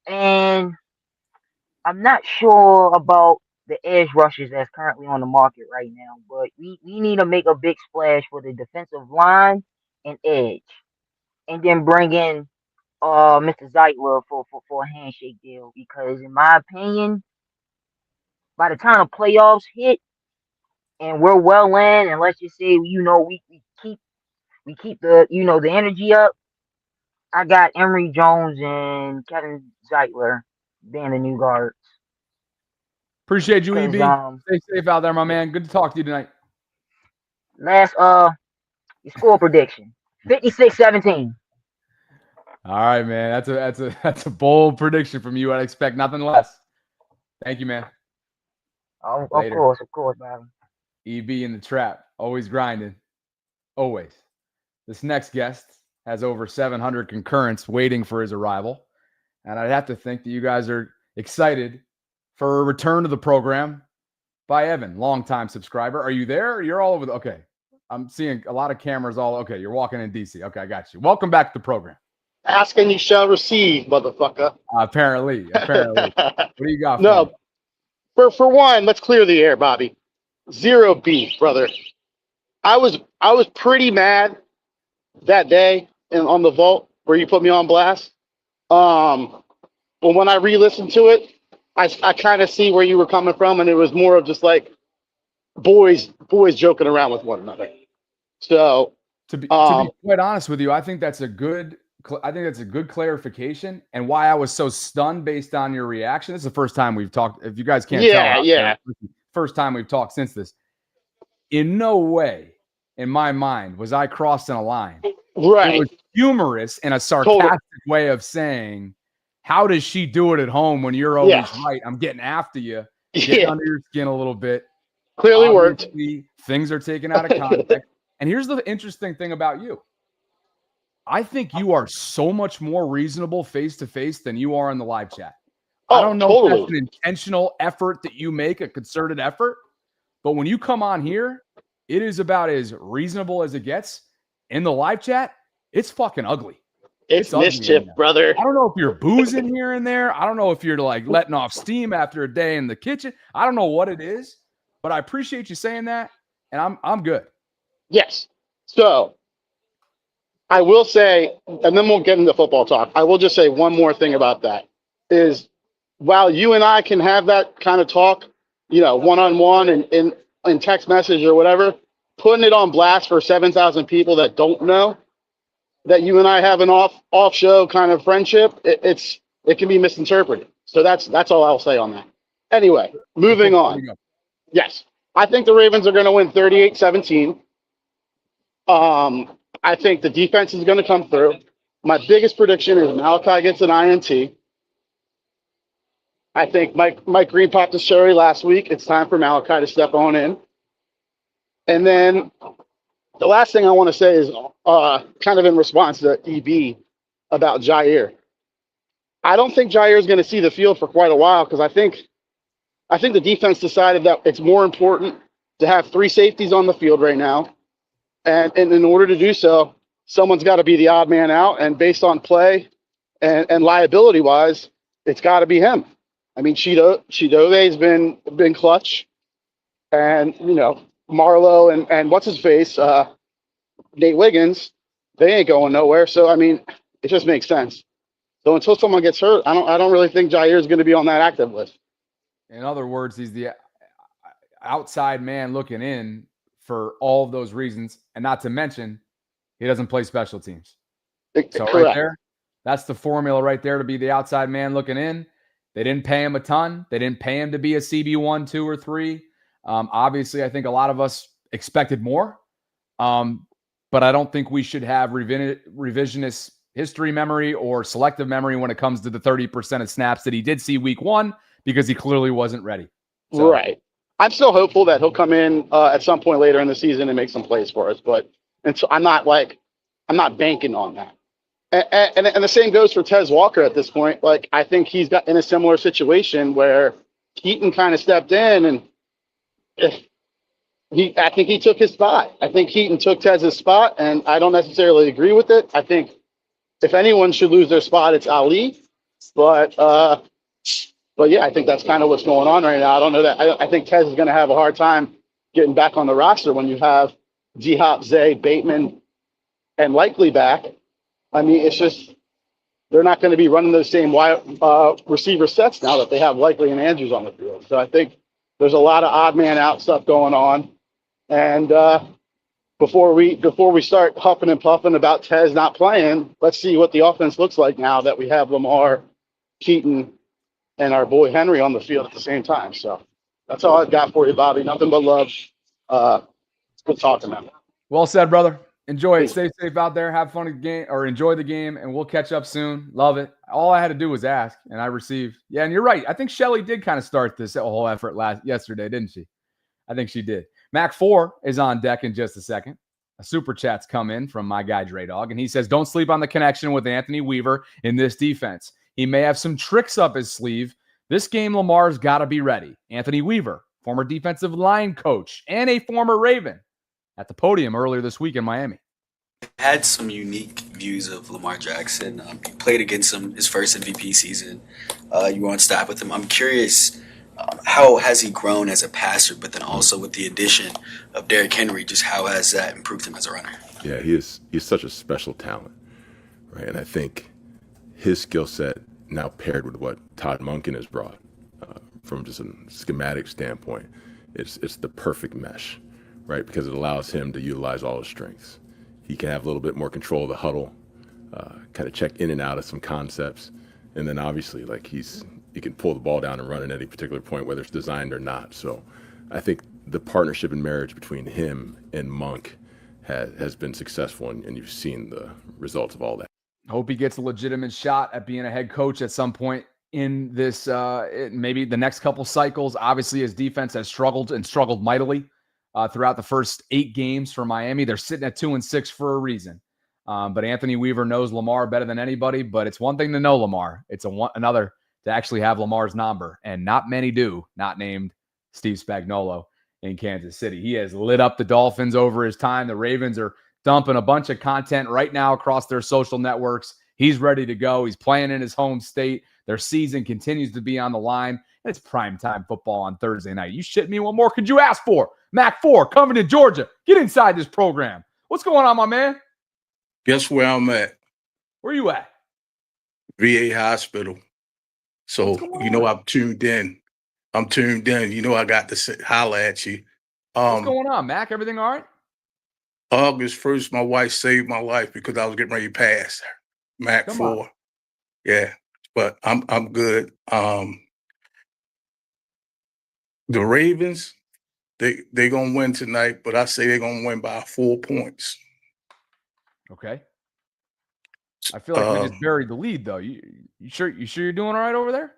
Speaker 12: And I'm not sure about the edge rushers that's currently on the market right now, but we need to make a big splash for the defensive line and edge. And then bring in Mr. Zeitler for a handshake deal, because in my opinion, by the time the playoffs hit and we're well in, and let's just say we keep the the energy up, I got Emory Jones and Kevin Zeitler being the new guards.
Speaker 1: Appreciate you, EB. Stay safe out there, my man. Good to talk to you tonight.
Speaker 12: Last your score prediction. 56-17.
Speaker 1: All right, man. That's a bold prediction from you. I'd expect nothing less. Thank you, man.
Speaker 12: Of course, man.
Speaker 1: EB in the trap. Always grinding. Always. This next guest has over 700 concurrents waiting for his arrival. And I'd have to think that you guys are excited for a return to the program by Evan, longtime subscriber. Are you there? You're all over okay. I'm seeing a lot of cameras okay, you're walking in DC. Okay, I got you. Welcome back to the program.
Speaker 13: Ask and you shall receive, motherfucker.
Speaker 1: Apparently. What do you got?
Speaker 13: No, for one, let's clear the air, Bobby. Zero beef, brother. I was pretty mad that day on the vault where you put me on blast. But when I re-listened to it, I kind of see where you were coming from, and it was more of just like boys joking around with one another. So
Speaker 1: to be quite honest with you, I think that's a good clarification, and why I was so stunned based on your reaction. This is the first time we've talked. If you guys can't tell, first time we've talked since this. In no way, in my mind, was I crossing a line.
Speaker 13: Right.
Speaker 1: It was humorous in a sarcastic way of saying, how does she do it at home when you're always right? I'm getting after you, getting under your skin a little bit.
Speaker 13: Clearly
Speaker 1: Obviously,
Speaker 13: worked.
Speaker 1: Things are taken out of context. And here's the interesting thing about you. I think you are so much more reasonable face-to-face than you are in the live chat. I don't know if that's an intentional effort that you make, a concerted effort, but when you come on here, it is about as reasonable as it gets. In the live chat, it's fucking ugly.
Speaker 13: It's mischief, brother.
Speaker 1: I don't know if you're boozing here and there. I don't know if you're letting off steam after a day in the kitchen. I don't know what it is, But I appreciate you saying that, and I'm good.
Speaker 13: Yes. So I will say, and then we'll get into football talk. I will just say one more thing about that is while you and I can have that kind of talk, one-on-one and in text message or whatever, putting it on blast for 7,000 people that don't know that you and I have an off show kind of friendship, it can be misinterpreted. So that's all I'll say on that. Anyway, moving on. Yes. I think the Ravens are going to win 38-17. I think the defense is going to come through. My biggest prediction is Malachi gets an INT. I think Mike Green popped his cherry last week. It's time for Malachi to step on in. And then the last thing I want to say is kind of in response to EB about Jair. I don't think Jair is going to see the field for quite a while because I think the defense decided that it's more important to have 3 safeties on the field right now. And in order to do so, someone's got to be the odd man out. And based on play and liability-wise, it's got to be him. I mean, Chidove's been clutch. And, Marlowe and what's-his-face, Nate Wiggins, they ain't going nowhere. So, I mean, it just makes sense. So until someone gets hurt, I don't really think Jair is going to be on that active list.
Speaker 1: In other words, he's the outside man looking in for all of those reasons, and not to mention he doesn't play special teams. So right there, that's the formula right there to be the outside man looking in. They didn't pay him a ton. They didn't pay him to be a CB1, 2, or 3. Obviously, I think a lot of us expected more, but I don't think we should have revisionist history memory or selective memory when it comes to the 30% of snaps that he did see week 1 because he clearly wasn't ready. So,
Speaker 13: right. I'm still hopeful that he'll come in at some point later in the season and make some plays for us, and so I'm not banking on that. And the same goes for Tez Walker at this point. Like, I think he's got in a similar situation where Keaton kind of stepped in and I think he took his spot. I think Keaton took Tez's spot, and I don't necessarily agree with it. I think if anyone should lose their spot, it's Ali. But yeah, I think that's kind of what's going on right now. I don't know that. I think Tez is going to have a hard time getting back on the roster when you have D-Hop, Zay, Bateman, and Likely back. I mean, it's just they're not going to be running those same wide receiver sets now that they have Likely and Andrews on the field. So I think there's a lot of odd man out stuff going on. And before we start huffing and puffing about Tez not playing, let's see what the offense looks like now that we have Lamar, Keaton, and our boy Henry on the field at the same time. So that's all I've got for you, Bobby. Nothing but love. It's good talking, man.
Speaker 1: Well said, brother. Enjoy it. Stay safe out there. Have fun at the game, or enjoy the game, and we'll catch up soon. Love it. All I had to do was ask, and I received. Yeah, and you're right. I think Shelly did kind of start this whole effort yesterday, didn't she? I think she did. Mac 4 is on deck in just a second. A super chat's come in from my guy Dre Dog, and he says, "Don't sleep on the connection with Anthony Weaver in this defense. He may have some tricks up his sleeve. This game, Lamar's got to be ready." Anthony Weaver, former defensive line coach and a former Raven, at the podium earlier this week in Miami.
Speaker 14: Had some unique views of Lamar Jackson. He played against him his first MVP season. You were on staff with him. I'm curious, how has he grown as a passer, but then also with the addition of Derrick Henry, just how has that improved him as a runner?
Speaker 15: Yeah, he's such a special talent, right? And I think his skill set now paired with what Todd Monken has brought from just a schematic standpoint, it's the perfect mesh, right? Because it allows him to utilize all his strengths. He can have a little bit more control of the huddle, kind of check in and out of some concepts, and then obviously he can pull the ball down and run at any particular point, whether it's designed or not. So I think the partnership and marriage between him and Monk has been successful, and you've seen the results of all that.
Speaker 1: I hope he gets a legitimate shot at being a head coach at some point in this, maybe the next couple cycles. Obviously, his defense has struggled mightily throughout the first 8 games for Miami. They're sitting at 2-6 for a reason. But Anthony Weaver knows Lamar better than anybody. But it's one thing to know Lamar. It's another to actually have Lamar's number. And not many do, not named Steve Spagnuolo in Kansas City. He has lit up the Dolphins over his time. The Ravens are dumping a bunch of content right now across their social networks. He's ready to go. He's playing in his home state. Their season continues to be on the line. And it's primetime football on Thursday night. You shitting me? What more could you ask for? Mac 4, Covington, Georgia. Get inside this program. What's going on, my man?
Speaker 16: Guess where I'm at?
Speaker 1: Where you at?
Speaker 16: VA Hospital. So, I'm tuned in. I got to holler at you.
Speaker 1: What's going on, Mac? Everything all right?
Speaker 16: August 1st, my wife saved my life because I was getting ready to pass Mac 4. Yeah, but I'm good. The Ravens, they gonna win tonight, but I say they're gonna win by 4 points.
Speaker 1: Okay. I feel like we just buried the lead, though. You sure you're doing all right over there?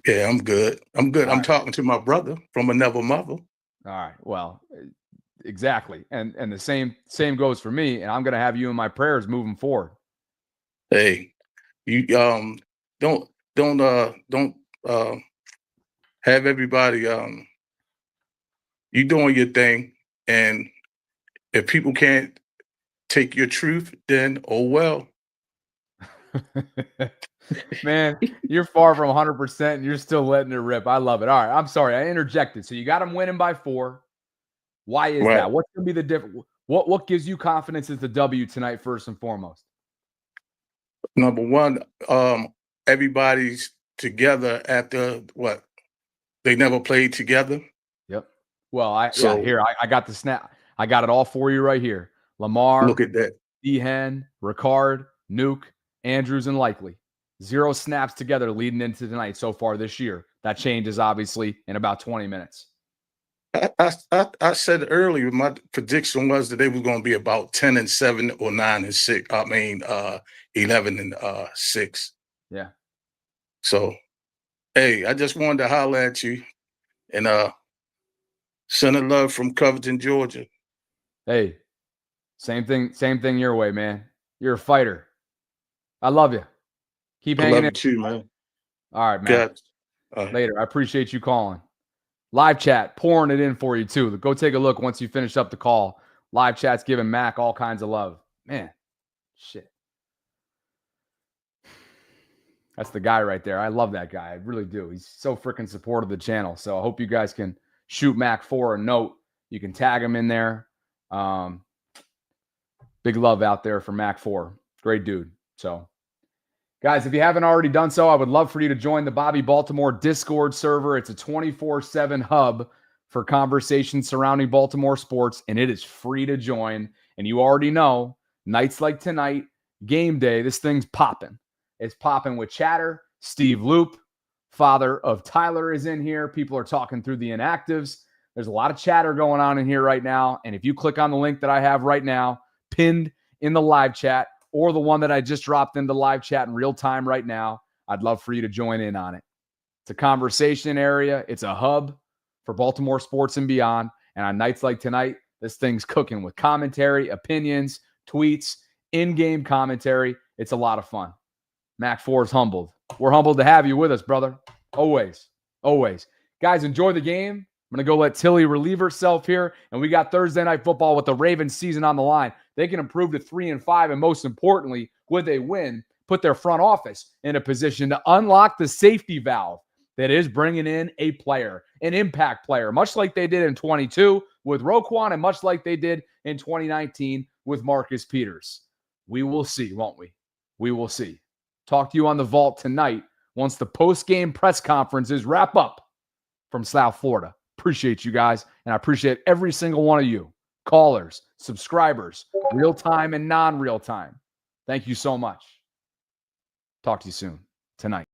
Speaker 16: Yeah, I'm good. I'm
Speaker 1: All right.
Speaker 16: talking to my brother from another mother.
Speaker 1: All right. Well, exactly. And the same goes for me. And I'm gonna have you in my prayers moving forward.
Speaker 16: Hey, you don't have everybody you doing your thing, and if people can't take your truth, then oh well.
Speaker 1: Man, you're far from 100% and you're still letting it rip. I love it. All right. I'm sorry. I interjected. So you got them winning by 4. Why is that? What's going to be the difference? What gives you confidence is the W tonight, first and foremost?
Speaker 16: Number one, everybody's together after what? They never played together.
Speaker 1: Yep. Well, I got the snap. I got it all for you right here. Lamar,
Speaker 16: look at that.
Speaker 1: Ehen, Ricard, Nuke, Andrews, and Likely. 0 snaps together leading into tonight so far this year. That changes, obviously, in about 20 minutes.
Speaker 16: I said earlier, my prediction was that they were going to be about 10-7 or 9-6. 11-6.
Speaker 1: Yeah.
Speaker 16: So, hey, I just wanted to holler at you and send a love from Covington, Georgia.
Speaker 1: Hey, same thing your way, man. You're a fighter. I love you. Keep hanging in.
Speaker 16: I love you too, man.
Speaker 1: All right, man. Later. I appreciate you calling. Live chat, pouring it in for you, too. Go take a look once you finish up the call. Live chat's giving Mac all kinds of love. Man, shit. That's the guy right there. I love that guy. I really do. He's so freaking supportive of the channel. So I hope you guys can shoot Mac 4 a note. You can tag him in there. Big love out there for Mac 4. Great dude. So, guys, if you haven't already done so, I would love for you to join the Bobby Baltimore Discord server. It's a 24/7 hub for conversations surrounding Baltimore sports, and it is free to join. And you already know, nights like tonight, game day, this thing's popping. It's popping with chatter. Steve Loop, father of Tyler, is in here. People are talking through the inactives. There's a lot of chatter going on in here right now. And if you click on the link that I have right now, pinned in the live chat, or the one that I just dropped into live chat in real time right now, I'd love for you to join in on it. It's a conversation area. It's a hub for Baltimore sports and beyond. And on nights like tonight, this thing's cooking with commentary, opinions, tweets, in-game commentary. It's a lot of fun. Mac 4 is humbled. We're humbled to have you with us, brother. Always. Always. Guys, enjoy the game. I'm going to go let Tilly relieve herself here. And we got Thursday Night Football with the Ravens season on the line. They can improve to 3-5. And most importantly, would they win, put their front office in a position to unlock the safety valve that is bringing in a player, an impact player, much like they did in 22 with Roquan and much like they did in 2019 with Marcus Peters. We will see, won't we? We will see. Talk to you on the vault tonight once the post-game press conferences wrap up from South Florida. Appreciate you guys, and I appreciate every single one of you, callers, subscribers, real-time and non-real time. Thank you so much. Talk to you soon tonight.